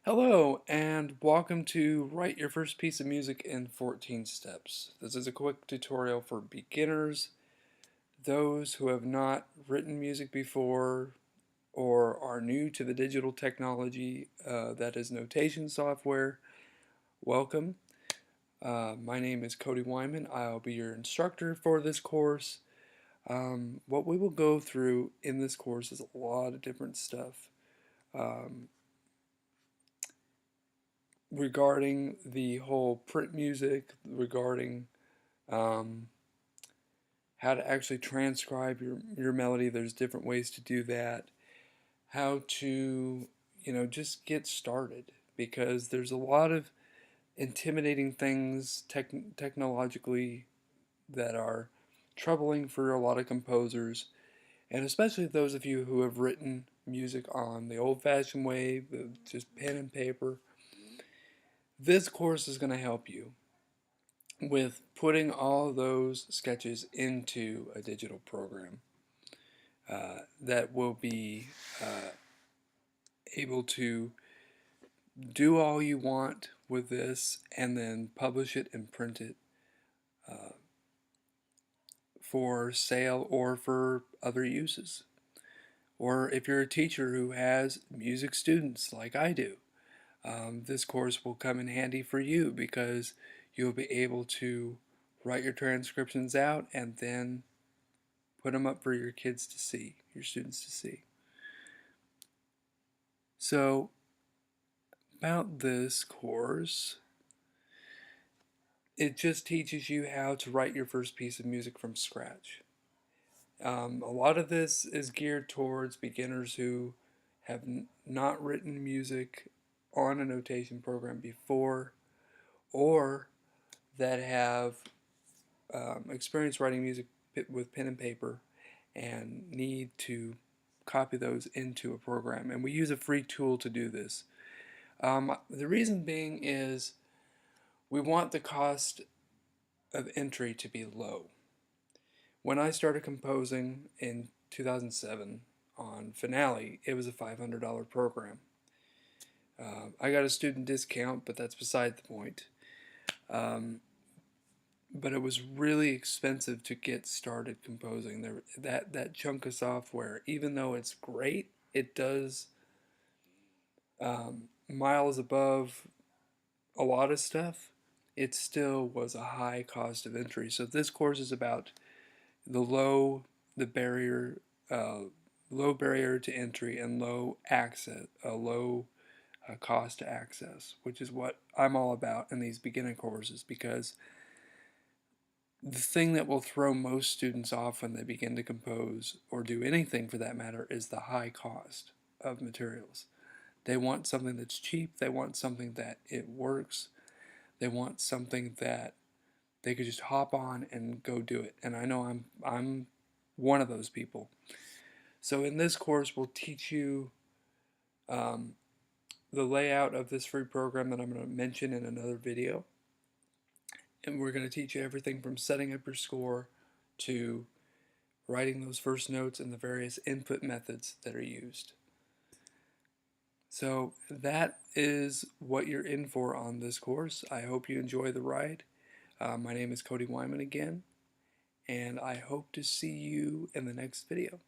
Hello, and welcome to Write Your First Piece of Music in 14 Steps. This is a quick tutorial for beginners, those who have not written music before or are new to the digital technology that is notation software. Welcome. My name is Cody Wyman. I'll be your instructor for this course. What we will go through in this course is a lot of different stuff. Um, Regarding the whole print music, regarding um, how to actually transcribe your melody. There's different ways to do that. How to, just get started because there's a lot of intimidating things technologically that are troubling for a lot of composers, and especially those of you who have written music on the old-fashioned way, with just pen and paper. This course is going to help you with putting all those sketches into a digital program that will be able to do all you want with this and then publish it and print it uh, for sale or for other uses. Or if you're a teacher who has music students like I do, this course will come in handy for you because you'll be able to write your transcriptions out and then put them up for your kids to see, your students to see. So, about this course, it just teaches you how to write your first piece of music from scratch. A lot of this is geared towards beginners who have not written music on a notation program before, or that have experience writing music with pen and paper and need to copy those into a program. And we use a free tool to do this. The reason being is we want the cost of entry to be low. When I started composing in 2007 on Finale, it was a $500 program. I got a student discount, but that's beside the point. But it was really expensive to get started composing. That chunk of software, even though it's great, it does miles above a lot of stuff. It still was a high cost of entry. So this course is about the the barrier, uh, low barrier to entry and low access, a low cost to access, which is what I'm all about in these beginner courses, because the thing that will throw most students off when they begin to compose, or do anything for that matter, is the high cost of materials. They want something that's cheap, they want something that it works, they want something that they could just hop on and go do it. And I know I'm one of those people. So in this course, we'll teach you um, the layout of this free program that I'm going to mention in another video. And we're going to teach you everything from setting up your score to writing those first notes and the various input methods that are used. So that is what you're in for on this course. I hope you enjoy the ride. My name is Cody Wyman again, and I hope to see you in the next video.